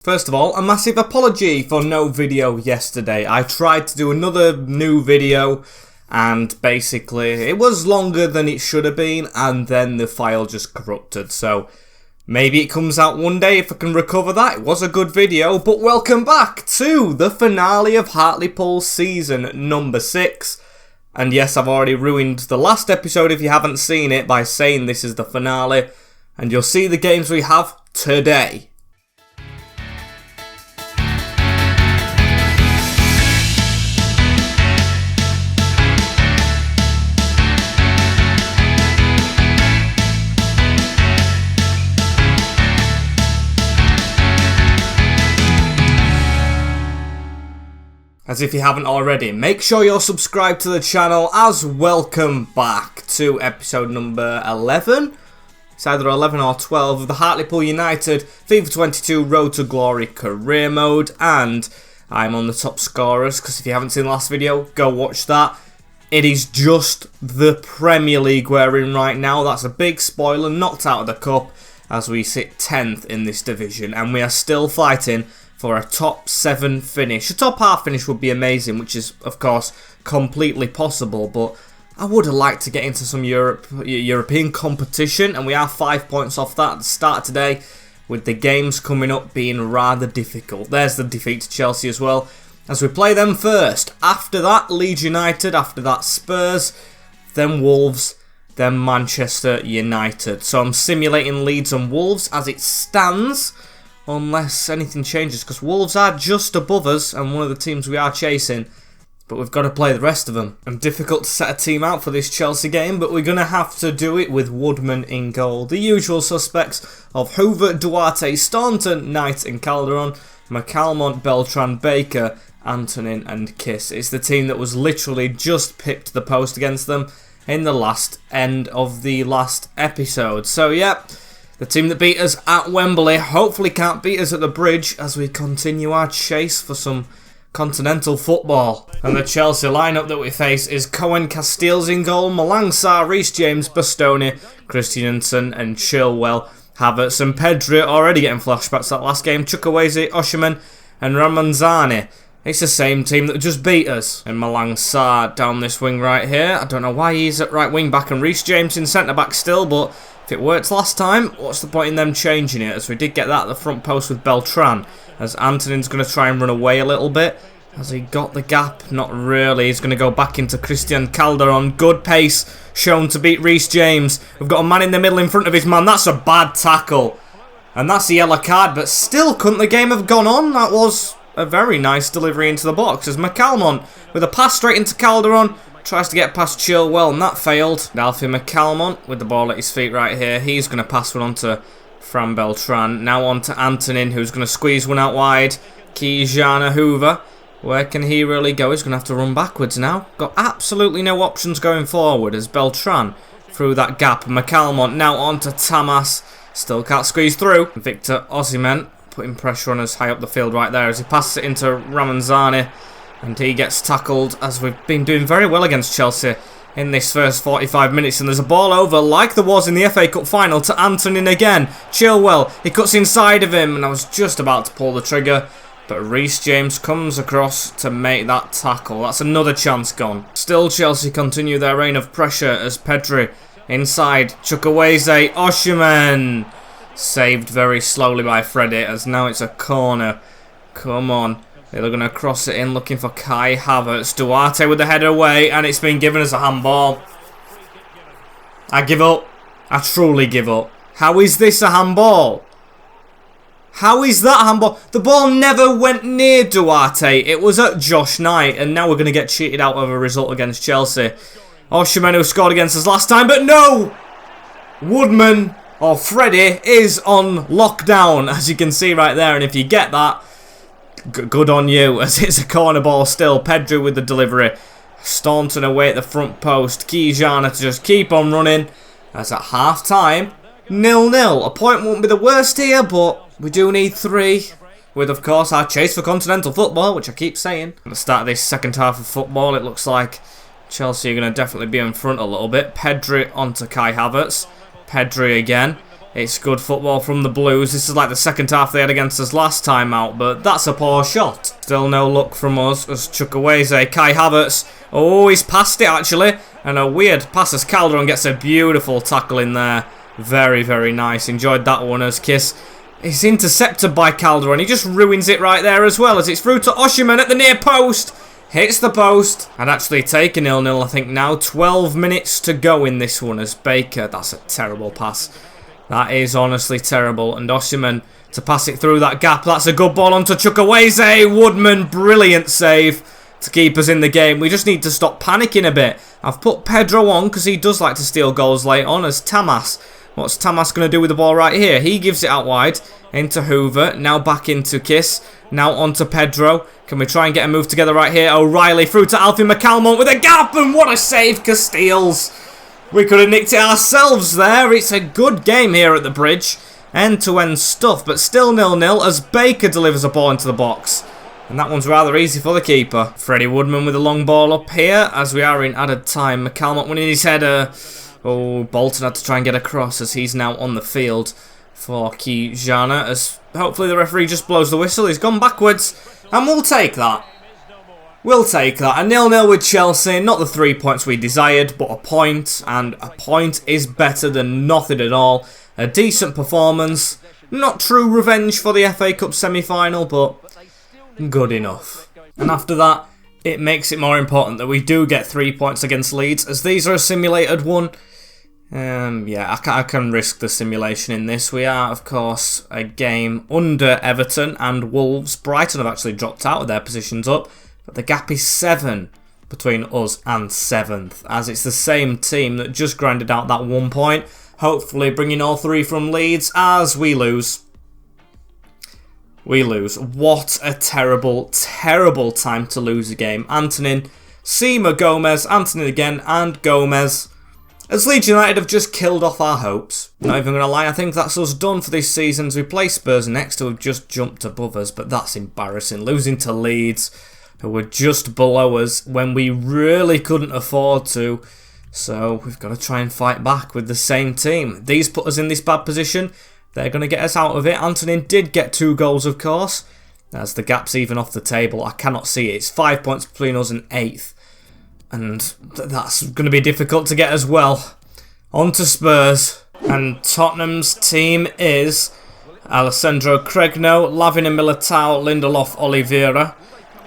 First of all, a massive apology for no video yesterday. I tried to do another new video and basically it was longer than it should have been and then the file just corrupted. So maybe it comes out one day if I can recover that. It was a good video, but welcome back to the finale of Hartlepool season number 6. And yes, I've already ruined the last episode if you haven't seen it by saying this is the finale. And you'll see the games we have today. As if you haven't already, make sure you're subscribed to the channel as welcome back to episode number 11. It's either 11 or 12 of the Hartlepool United FIFA 22 Road to Glory career mode, and I'm on the top scorers because if you haven't seen the last video, go watch that. It is just the Premier League we're in right now. That's a big spoiler, knocked out of the cup as we sit 10th in this division, and we are still fighting for a top 7 finish. A top half finish would be amazing, which is of course completely possible, but I would have liked to get into some European competition, and we are 5 points off that at the start today, with the games coming up being rather difficult. There's the defeat to Chelsea as well, as we play them first. After that, Leeds United, after that Spurs, then Wolves, then Manchester United. So I'm simulating Leeds and Wolves as it stands, unless anything changes, because Wolves are just above us and one of the teams we are chasing, but we've got to play the rest of them. And difficult to set a team out for this Chelsea game, but we're going to have to do it with Woodman in goal. The usual suspects of Hoover, Duarte, Staunton, Knight and Calderon, McCalmont, Beltran, Baker, Antonin and Kiss. It's the team that was literally just pipped the post against them in the end of the last episode. So yeah, the team that beat us at Wembley hopefully can't beat us at the Bridge as we continue our chase for some continental football. And the Chelsea lineup that we face is Cohen, Casteels in goal, Malang Sarr, Reece James, Bastoni, Christiansen and Chilwell, Havertz and Pedri. Already getting flashbacks to that last game. Chukwueze, Oshiman and Ramanzani. It's the same team that just beat us. And Malang Sarr down this wing right here. I don't know why he's at right wing back and Reece James in centre back still, but if it worked last time, what's the point in them changing it? As we did get that at the front post with Beltran. As Antonin's going to try and run away a little bit. Has he got the gap? Not really. He's going to go back into Christian Calderon. Good pace shown to beat Reece James. We've got a man in the middle in front of his man. That's a bad tackle. And that's a yellow card, but still couldn't the game have gone on? That was a very nice delivery into the box as McCalmont with a pass straight into Calderon. Tries to get past Chilwell and that failed. Alfie McCalmont with the ball at his feet right here. He's going to pass one on to Fran Beltran. Now on to Antonin, who's going to squeeze one out wide. Kijana Hoover. Where can he really go? He's going to have to run backwards now. Got absolutely no options going forward as Beltran through that gap. McCalmont now on to Tamas. Still can't squeeze through. Victor Osimhen putting pressure on us high up the field right there as he passes it into Ramanzani. And he gets tackled as we've been doing very well against Chelsea in this first 45 minutes. And there's a ball over like there was in the FA Cup final to Antonin again. Chilwell, he cuts inside of him and I was just about to pull the trigger. But Reece James comes across to make that tackle. That's another chance gone. Still Chelsea continue their reign of pressure as Pedri inside. Chukwueze, Oshiman. Saved very slowly by Freddie as now it's a corner. Come on. They're going to cross it in looking for Kai Havertz. Duarte with the header away and it's been given as a handball. I give up. I truly give up. How is this a handball? How is that a handball? The ball never went near Duarte. It was at Josh Knight and now we're going to get cheated out of a result against Chelsea. Oshiman, who scored against us last time, but no! Woodman, or Freddie, is on lockdown as you can see right there, and if you get that, good on you, as it's a corner ball still. Pedri with the delivery. Staunton away at the front post. Kijana to just keep on running. As at half time, 0-0. A point won't be the worst here, but we do need 3. With, of course, our chase for continental football, which I keep saying. At the start of this second half of football, it looks like Chelsea are going to definitely be in front a little bit. Pedri onto Kai Havertz. Pedri again. It's good football from the Blues. This is like the second half they had against us last time out, but that's a poor shot. Still no luck from us as Chukwueze, Kai Havertz. Oh, he's passed it actually. And a weird pass as Calderon gets a beautiful tackle in there. Very, very nice. Enjoyed that one as Kiss. He's intercepted by Calderon. He just ruins it right there as well as it's through to Osimhen at the near post. Hits the post. And actually take a 0-0 I think now. 12 minutes to go in this one as Baker. That's a terrible pass. That is honestly terrible. And Osimhen to pass it through that gap. That's a good ball onto Chukwueze. Woodman, brilliant save to keep us in the game. We just need to stop panicking a bit. I've put Pedro on because he does like to steal goals late on as Tamas. What's Tamas going to do with the ball right here? He gives it out wide into Hoover. Now back into Kiss. Now onto Pedro. Can we try and get a move together right here? O'Reilly through to Alfie McCalmont with a gap. And what a save, Casteels. We could have nicked it ourselves there. It's a good game here at the bridge. End-to-end stuff, but still 0-0 as Baker delivers a ball into the box. And that one's rather easy for the keeper. Freddie Woodman with a long ball up here as we are in added time. McCalmont winning his header. Oh, Bolton had to try and get across as he's now on the field for Kijana as hopefully the referee just blows the whistle. He's gone backwards and we'll take that. We'll take that. A 0-0 with Chelsea. Not the 3 points we desired, but a point. And a point is better than nothing at all. A decent performance. Not true revenge for the FA Cup semi-final, but good enough. And after that, it makes it more important that we do get 3 points against Leeds, as these are a simulated one. Yeah, I can risk the simulation in this. We are, of course, a game under Everton and Wolves. Brighton have actually dropped out of their positions up. But the gap is 7 between us and 7th, as it's the same team that just grinded out that 1 point. Hopefully bringing all 3 from Leeds as we lose. We lose. What a terrible, terrible time to lose a game. Antonin, Seema, Gomez, Antonin again, and Gomez. As Leeds United have just killed off our hopes. Not even going to lie, I think that's us done for this season as we play Spurs next, who have just jumped above us, but that's embarrassing. Losing to Leeds, who were just below us when we really couldn't afford to. So we've got to try and fight back with the same team. These put us in this bad position. They're going to get us out of it. Antonin did get 2 goals, of course. As the gap's even off the table, I cannot see it. It's 5 points between us and 8th. And that's going to be difficult to get as well. On to Spurs. And Tottenham's team is Alessandro Cregno, Lavina Militao, Lindelof, Oliveira,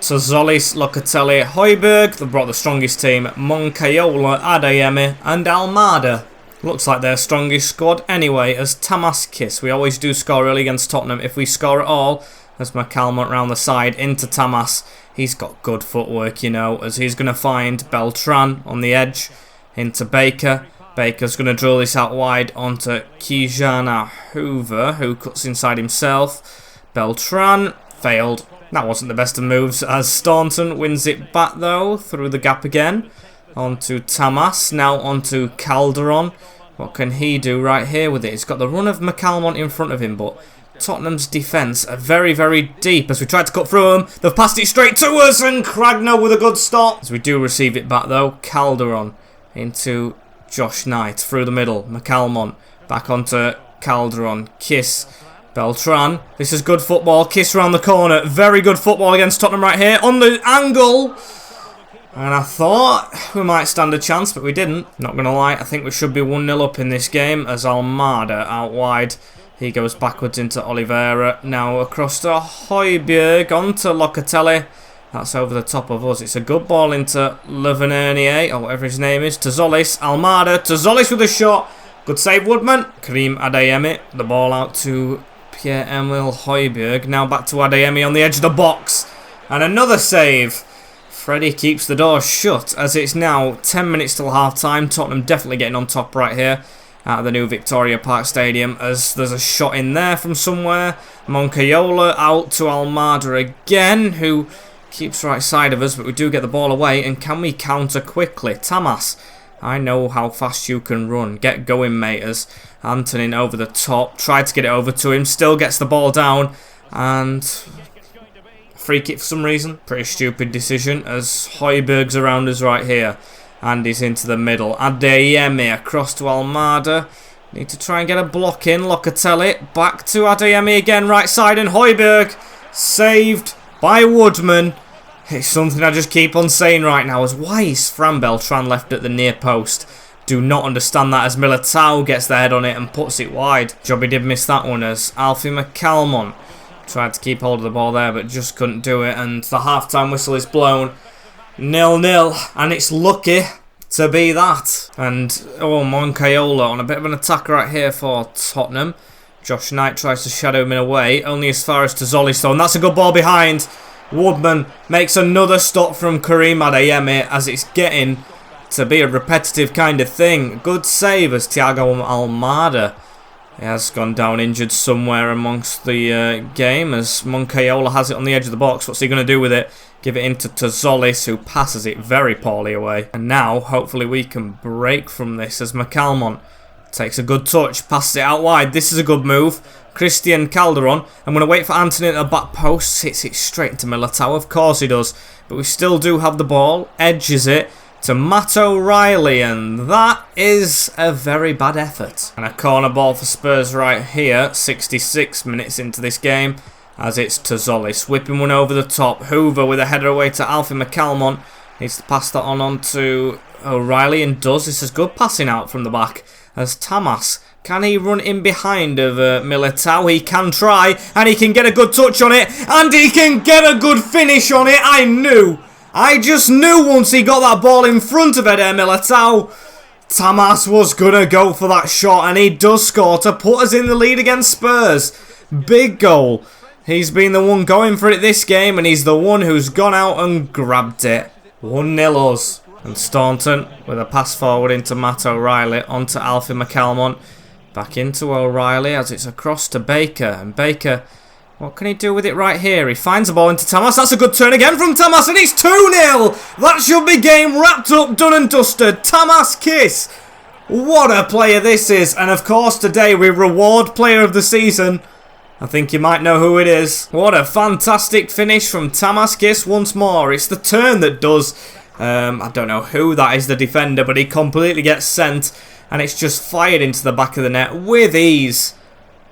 Tzolis, Locatelli, Højbjerg. They brought the strongest team. Moncayola, Adeyemi, and Almada. Looks like their strongest squad anyway, as Tamas Kiss. We always do score early against Tottenham. If we score at all, as McCalmont round the side into Tamas. He's got good footwork, you know, as he's going to find Beltran on the edge into Baker. Baker's going to drill this out wide onto Kijana Hoover, who cuts inside himself. Beltran failed. That wasn't the best of moves, as Staunton wins it back, though, through the gap again. Onto Tamas, now onto Calderon. What can he do right here with it? He's got the run of McCalmont in front of him, but Tottenham's defence are very, very deep as we tried to cut through them. They've passed it straight to us, and Cragno with a good stop. As we do receive it back, though, Calderon into Josh Knight through the middle. McCalmont back onto Calderon. Kiss. Beltran. This is good football. Kiss around the corner. Very good football against Tottenham right here. On the angle. And I thought we might stand a chance, but we didn't. Not going to lie, I think we should be 1-0 up in this game as Almada out wide. He goes backwards into Oliveira. Now across to Højbjerg. Onto Locatelli. That's over the top of us. It's a good ball into Levernier, or whatever his name is. Tzolis. Almada. Tzolis with a shot. Good save, Woodman. Karim Adeyemi. The ball out to Pierre-Emile Højbjerg. Now back to Adeyemi on the edge of the box. And another save. Freddie keeps the door shut as it's now 10 minutes till half time. Tottenham definitely getting on top right here at the new Victoria Park Stadium as there's a shot in there from somewhere. Moncayola out to Almada again, who keeps right side of us, but we do get the ball away. And can we counter quickly? Tamas, I know how fast you can run. Get going, mate. As Antonin over the top, tried to get it over to him, still gets the ball down, and free kick for some reason. Pretty stupid decision as Højbjerg's around us right here. And he's into the middle. Adeyemi across to Almada. Need to try and get a block in. Locatelli. Back to Adeyemi again. Right side. And Højbjerg. Saved by Woodman. It's something I just keep on saying right now. Is why is Fran Beltran left at the near post? Do not understand that as Militao gets the head on it and puts it wide. Jobby did miss that one as Alfie McCalmont tried to keep hold of the ball there but just couldn't do it. And the half-time whistle is blown. 0-0. And it's lucky to be that. And, oh, Moncayola on a bit of an attack right here for Tottenham. Josh Knight tries to shadow him in away, only as far as Tozzoli's though, and that's a good ball behind. Woodman makes another stop from Karim Adeyemi as it's getting to be a repetitive kind of thing. Good save as Thiago Almada. He has gone down injured somewhere amongst the game as Moncayola has it on the edge of the box. What's he going to do with it? Give it into Tozzolis, who passes it very poorly away. And now, hopefully we can break from this as McCalmont takes a good touch, passes it out wide. This is a good move. Christian Calderon. I'm going to wait for Anthony at the back post. Hits it straight into Militao. Of course he does. But we still do have the ball. Edges it to Matt O'Reilly. And that is a very bad effort. And a corner ball for Spurs right here. 66 minutes into this game. As it's Tozzolis whipping one over the top. Hoover with a header away to Alfie McCalmont. Needs to pass that on to O'Reilly and does. This is good passing out from the back. As Tamas, can he run in behind of Militao? He can try, and he can get a good touch on it, and he can get a good finish on it. I just knew once he got that ball in front of Eder Militao, Tamas was going to go for that shot, and he does score to put us in the lead against Spurs. Big goal. He's been the one going for it this game, and he's the one who's gone out and grabbed it. 1-0 us. And Staunton with a pass forward into Matt O'Reilly onto Alfie McCalmont. Back into O'Reilly as it's across to Baker. And Baker, what can he do with it right here? He finds the ball into Tamas. That's a good turn again from Tamas. And it's 2-0. That should be game wrapped up, done and dusted. Tamas Kiss. What a player this is. And of course today we reward player of the season. I think you might know who it is. What a fantastic finish from Tamas Kiss once more. It's the turn that does. I don't know who that is, the defender, but he completely gets sent and it's just fired into the back of the net with ease.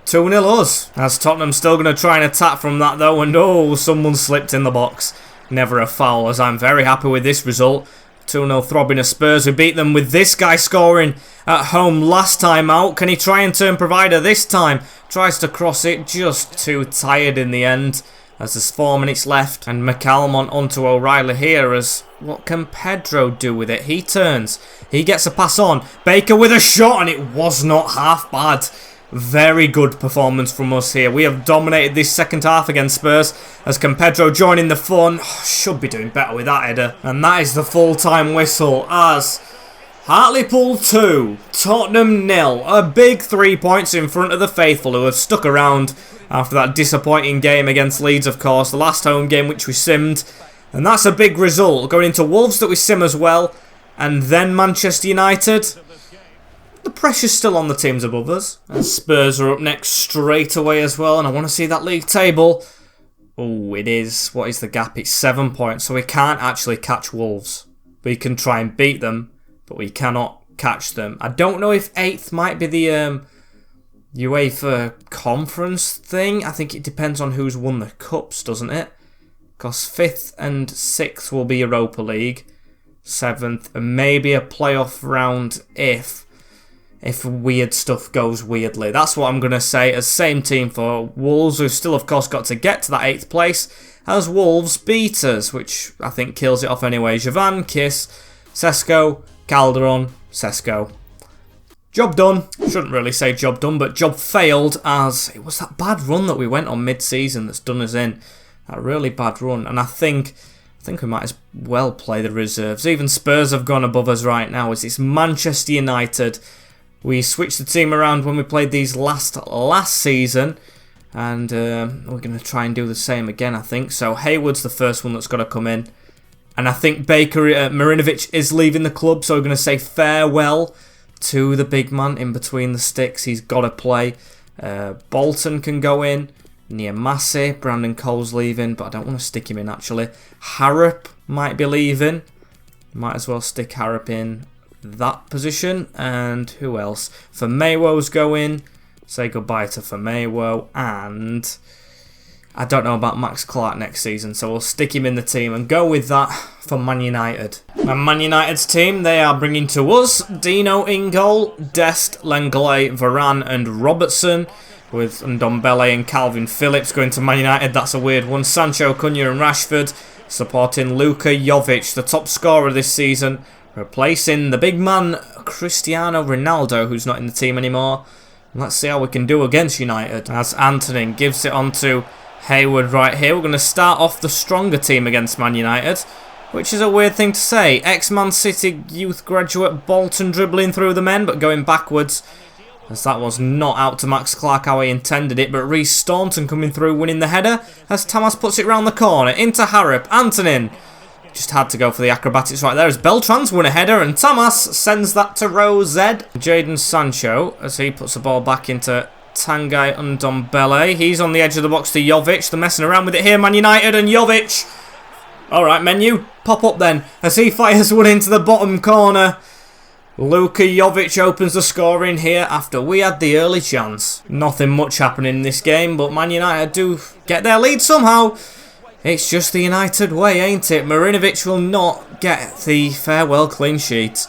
2-0 us. As Tottenham still going to try and attack from that though, and oh, someone slipped in the box. Never a foul, as I'm very happy with this result. 2-0 throbbing of Spurs. We beat them with this guy scoring at home last time out. Can he try and turn provider this time? Tries to cross it, just too tired in the end. As there's 4 minutes left, and McCalmont onto O'Reilly here as what can Pedro do with it? He turns, he gets a pass on, Baker with a shot and it was not half bad. Very good performance from us here. We have dominated this second half against Spurs as can Pedro joining the fun. Should be doing better with that header. And that is the full-time whistle as Hartlepool 2, Tottenham 0. A big 3 points in front of the faithful who have stuck around after that disappointing game against Leeds, of course. The last home game which we simmed. And that's a big result. Going into Wolves that we sim as well. And then Manchester United. The pressure's still on the teams above us. And Spurs are up next straight away as well. And I want to see that league table. Oh, it is. What is the gap? It's 7 points. So we can't actually catch Wolves. We can try and beat them, but we cannot catch them. I don't know if 8th might be the UEFA conference thing. I think it depends on who's won the cups, doesn't it? Because 5th and 6th will be Europa League. 7th and maybe a playoff round if weird stuff goes weirdly. That's what I'm going to say. As same team for Wolves, who've still of course got to get to that 8th place, as Wolves beat us, which I think kills it off anyway. Javan, Kiss, Sesko, Calderon, Sesko. Job done. Shouldn't really say job done, but job failed as it was that bad run that we went on mid-season that's done us in. That really bad run. And I think we might as well play the reserves. Even Spurs have gone above us right now as it's Manchester United. We switched the team around when we played these last season. And we're going to try and do the same again, I think. So Hayward's the first one that's got to come in. And I think Marinovic is leaving the club. So we're going to say farewell to the big man in between the sticks. He's got to play. Bolton can go in. Niamasi, Brandon Cole's leaving, but I don't want to stick him in actually. Harrop might be leaving. Might as well stick Harrop in. that position. And who else? Famewo's going. Say goodbye to Famewo. And I don't know about Max Clark next season, so we'll stick him in the team and go with that for Man United. And Man United's team, they are bringing to us Dino in goal, Dest, Lenglet, Varane and Robertson, with Ndombele and Calvin Phillips going to Man United. That's a weird one. Sancho, Cunha and Rashford supporting Luka Jovic, the top scorer this season, replacing the big man Cristiano Ronaldo, who's not in the team anymore. And let's see how we can do against United. As Anthony gives it on to Hayward right here. We're going to start off the stronger team against Man United, which is a weird thing to say. Ex-Man City youth graduate Bolton dribbling through the men, but going backwards, as that was not out to Max Clark how he intended it. But Reece Staunton coming through, winning the header, as Tamas puts it round the corner, into Harrop. Antonin just had to go for the acrobatics right there, as Beltran's won a header, and Tamas sends that to row Z. Jadon Sancho, as he puts the ball back into Tanguy Ndombele. He's on the edge of the box to Jovic. They're messing around with it here, Man United, and Jovic. Alright, menu, pop up then, as he fires one into the bottom corner. Luka Jovic opens the scoring here after we had the early chance. Nothing much happening in this game, but Man United do get their lead somehow. It's just the United way, ain't it? Marinovic will not get the farewell clean sheet.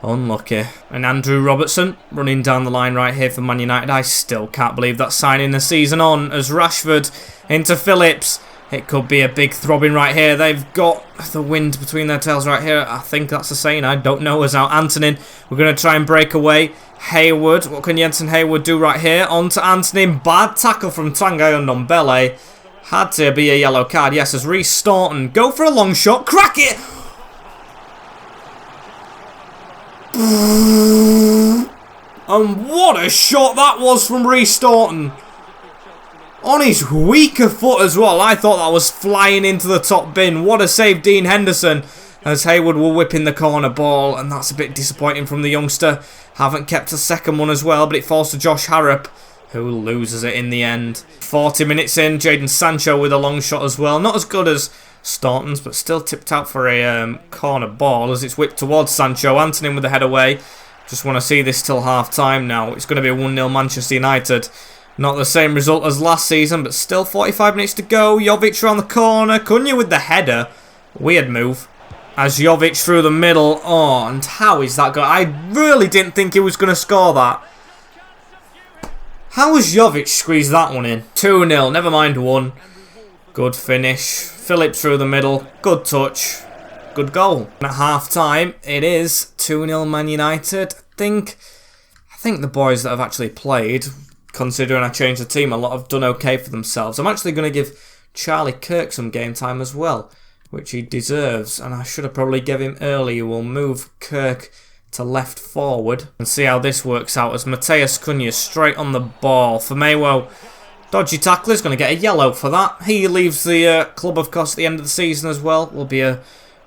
Unlucky. And Andrew Robertson running down the line right here for Man United. I still can't believe that signing the season on, as Rashford into Phillips. It could be a big throbbing right here. They've got the wind between their tails right here. I think that's the saying. I don't know. As out Antonin, we're going to try and break away. Hayward. What can Jensen Hayward do right here? On to Antonin. Bad tackle from Tanguy Ndombele. Had to be a yellow card. Yes, as Reece Staunton. Go for a long shot. Crack it! And what a shot that was from Reece Staunton. On his weaker foot as well. I thought that was flying into the top bin. What a save, Dean Henderson, as Hayward will whip in the corner ball. And that's a bit disappointing from the youngster. Haven't kept a second one as well, but it falls to Josh Harrop, who loses it in the end. 40 minutes in, Jadon Sancho with a long shot as well. Not as good as Staunton's, but still tipped out for a corner ball as it's whipped towards Sancho. Antonin with the head away. Just want to see this till half-time now. It's going to be a 1-0 Manchester United. Not the same result as last season, but still 45 minutes to go. Jovic around the corner. Cunha with the header. Weird move. As Jovic through the middle. Oh, and how is that going? I really didn't think he was going to score that. How has Jovic squeezed that one in? 2-0, never mind 1. Good finish. Phillips through the middle. Good touch. Good goal. And at half-time, it is 2-0 Man United. I think the boys that have actually played, considering I changed the team, a lot have done okay for themselves. I'm actually going to give Charlie Kirk some game time as well, which he deserves. And I should have probably given him early. We'll move Kirk to left forward and see how this works out, as Mateus Cunha straight on the ball. Famewo, dodgy tackler, is going to get a yellow for that. He leaves the club, of course, at the end of the season as well. Will be a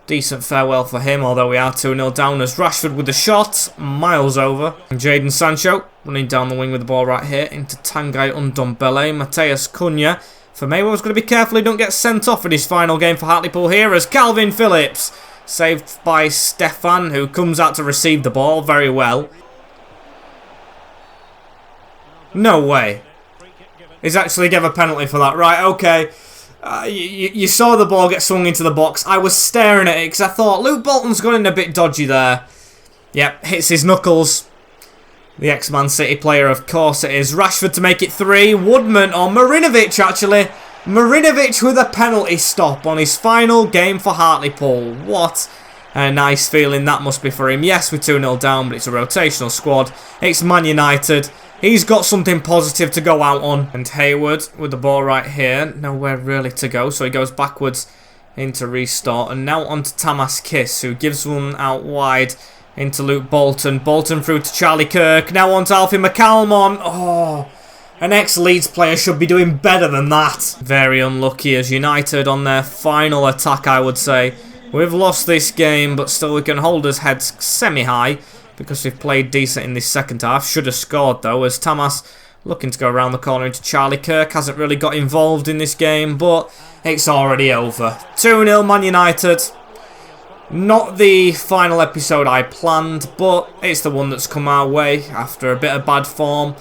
decent farewell for him, although we are 2-0 down, as Rashford with the shot, miles over. And Jadon Sancho running down the wing with the ball right here into Tanguy Ndombele. Mateus Cunha. Famewo's going to be careful he don't get sent off in his final game for Hartlepool here, as Calvin Phillips, saved by Stefan, who comes out to receive the ball very well. No way. He's actually gave a penalty for that. Right, okay. You saw the ball get swung into the box. I was staring at it because I thought Luke Bolton's gone in a bit dodgy there. Yep, hits his knuckles. The ex-Man City player, of course it is. Rashford to make it 3. Woodman, or Marinovic actually. Marinovic with a penalty stop on his final game for Hartlepool. What a nice feeling that must be for him. Yes, we're 2-0 down, but it's a rotational squad. It's Man United. He's got something positive to go out on. And Hayward with the ball right here. Nowhere really to go, so he goes backwards into restart. And now on to Tamas Kiss, who gives one out wide into Luke Bolton. Bolton through to Charlie Kirk. Now on to Alfie McCalmon. Oh, an ex-Leeds player should be doing better than that. Very unlucky, as United on their final attack, I would say. We've lost this game, but still we can hold us heads semi-high because we've played decent in this second half. Should have scored though, as Tamas looking to go around the corner into Charlie Kirk. Hasn't really got involved in this game, but it's already over. 2-0 Man United. Not the final episode I planned, but it's the one that's come our way after a bit of bad form.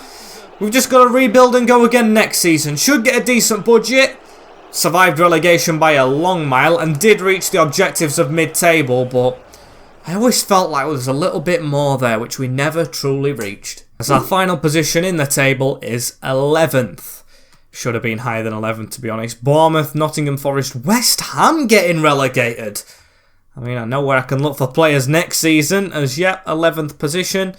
We've just got to rebuild and go again next season. Should get a decent budget. Survived relegation by a long mile and did reach the objectives of mid-table, but I always felt like there was a little bit more there, which we never truly reached. As our final position in the table is 11th. Should have been higher than 11th, to be honest. Bournemouth, Nottingham Forest, West Ham getting relegated. I mean, I know where I can look for players next season, as yet, 11th position.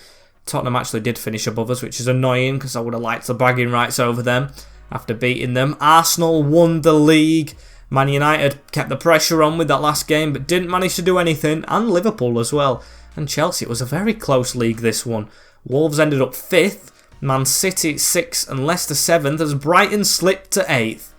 Tottenham actually did finish above us, which is annoying, because I would have liked the bragging rights over them after beating them. Arsenal won the league. Man United kept the pressure on with that last game, but didn't manage to do anything, and Liverpool as well. And Chelsea, it was a very close league, this one. Wolves ended up 5th, Man City 6th, and Leicester 7th, as Brighton slipped to 8th.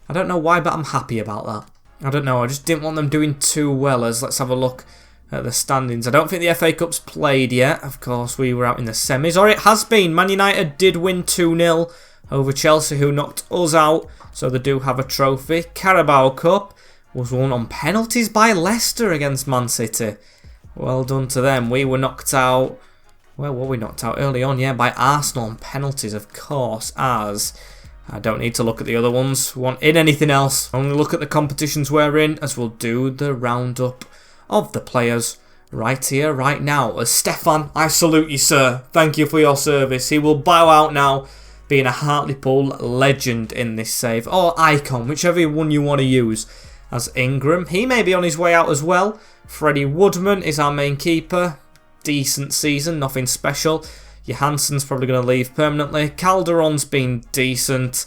I don't know why, but I'm happy about that. I don't know, I just didn't want them doing too well, as let's have a look at the standings. I don't think the FA Cup's played yet. Of course, we were out in the semis, or it has been. Man United did win 2-0 over Chelsea, who knocked us out, so they do have a trophy. Carabao Cup was won on penalties by Leicester against Man City. Well done to them. We were knocked out, where were we knocked out? Early on, yeah, by Arsenal on penalties, of course, as I don't need to look at the other ones. Want in anything else? Only look at the competitions we're in, as we'll do the roundup of the players right here, right now. As Stefan, I salute you, sir. Thank you for your service. He will bow out now, being a Hartlepool legend in this save, or icon, whichever one you want to use. As Ingram, he may be on his way out as well. Freddie Woodman is our main keeper. Decent season, nothing special. Johansson's probably going to leave permanently. Calderon's been decent.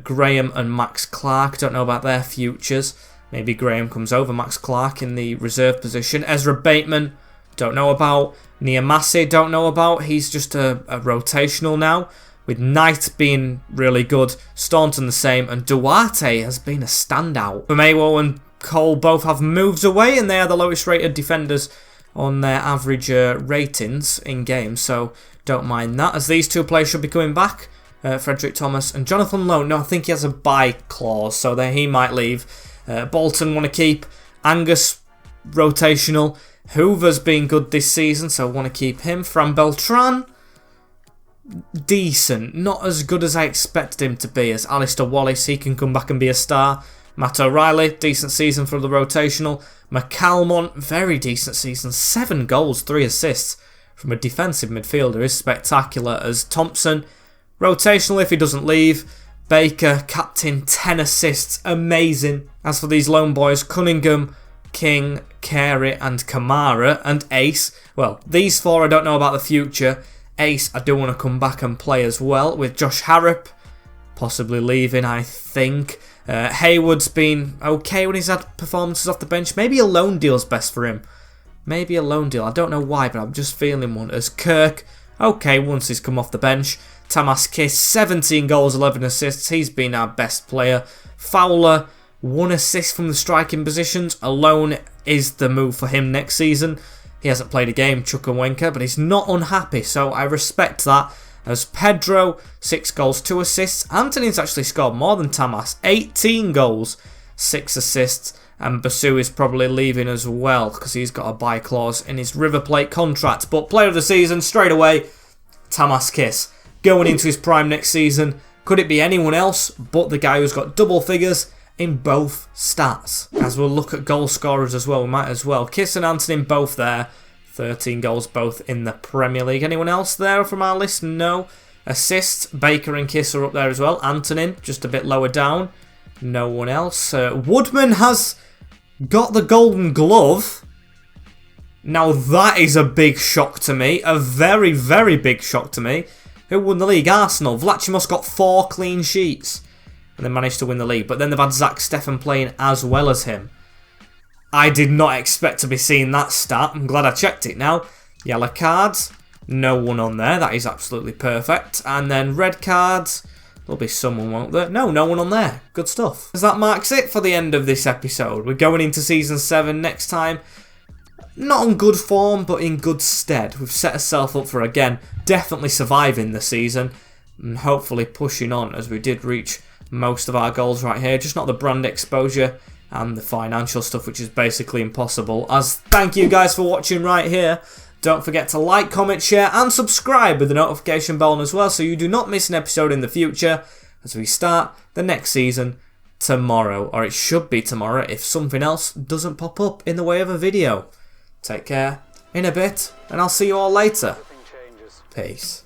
Graham and Max Clark, don't know about their futures. Maybe Graham comes over Max Clark in the reserve position. Ezra Bateman, don't know about. Niamasi, don't know about. He's just a rotational now. With Knight being really good, Staunton the same, and Duarte has been a standout. Mayo and Cole both have moves away, and they are the lowest rated defenders on their average ratings in games, so don't mind that, as these two players should be coming back. Frederick Thomas and Jonathan Lowe. No, I think he has a buy clause, so there he might leave. Bolton want to keep. Angus, rotational. Hoover's been good this season, so want to keep him. Fran Beltran, decent. Not as good as I expected him to be, as Alistair Wallace, he can come back and be a star. Matt O'Reilly, decent season for the rotational. McCalmont, very decent season. 7 goals, 3 assists from a defensive midfielder is spectacular. As Thompson, rotational if he doesn't leave. Baker, captain, 10 assists, amazing. As for these lone boys, Cunningham, King, Carey and Kamara, and Ace. Well, these 4 I don't know about the future. Ace I do want to come back and play as well, with Josh Harrop possibly leaving, I think. Hayward's been okay when he's had performances off the bench. Maybe a loan deal's best for him. Maybe a loan deal. I don't know why, but I'm just feeling one. As Kirk, okay, once he's come off the bench. Tamas Kiss, 17 goals, 11 assists. He's been our best player. Fowler, 1 assist from the striking positions. Alone is the move for him next season. He hasn't played a game, Chukwuemeka, but he's not unhappy, so I respect that. As Pedro, 6 goals, 2 assists. Anthony's actually scored more than Tamas, 18 goals, 6 assists. And Basu is probably leaving as well, because he's got a buy clause in his River Plate contract. But player of the season, straight away, Tamas Kiss. Going into his prime next season, could it be anyone else but the guy who's got double figures in both stats? As we'll look at goal scorers as well, we might as well. Kiss and Anthony both there. 13 goals both in the Premier League. Anyone else there from our list? No. Assists, Baker and Kiss are up there as well. Antonin, just a bit lower down. No one else. Woodman has got the Golden Glove. Now that is a big shock to me. A very, very big shock to me. Who won the league? Arsenal. Vlachimos got 4 clean sheets. And they managed to win the league. But then they've had Zach Steffen playing as well as him. I did not expect to be seeing that stat. I'm glad I checked it now. Yellow cards. No one on there. That is absolutely perfect. And then red cards. There'll be someone, won't there? No, no one on there. Good stuff. As that marks it for the end of this episode. We're going into Season 7 next time. Not on good form, but in good stead. We've set ourselves up for, again, definitely surviving the season. And hopefully pushing on, as we did reach most of our goals right here. Just not the brand exposure and the financial stuff, which is basically impossible. As thank you guys for watching right here. Don't forget to like, comment, share, and subscribe with the notification bell on as well, so you do not miss an episode in the future as we start the next season tomorrow. Or it should be tomorrow if something else doesn't pop up in the way of a video. Take care in a bit, and I'll see you all later. Peace.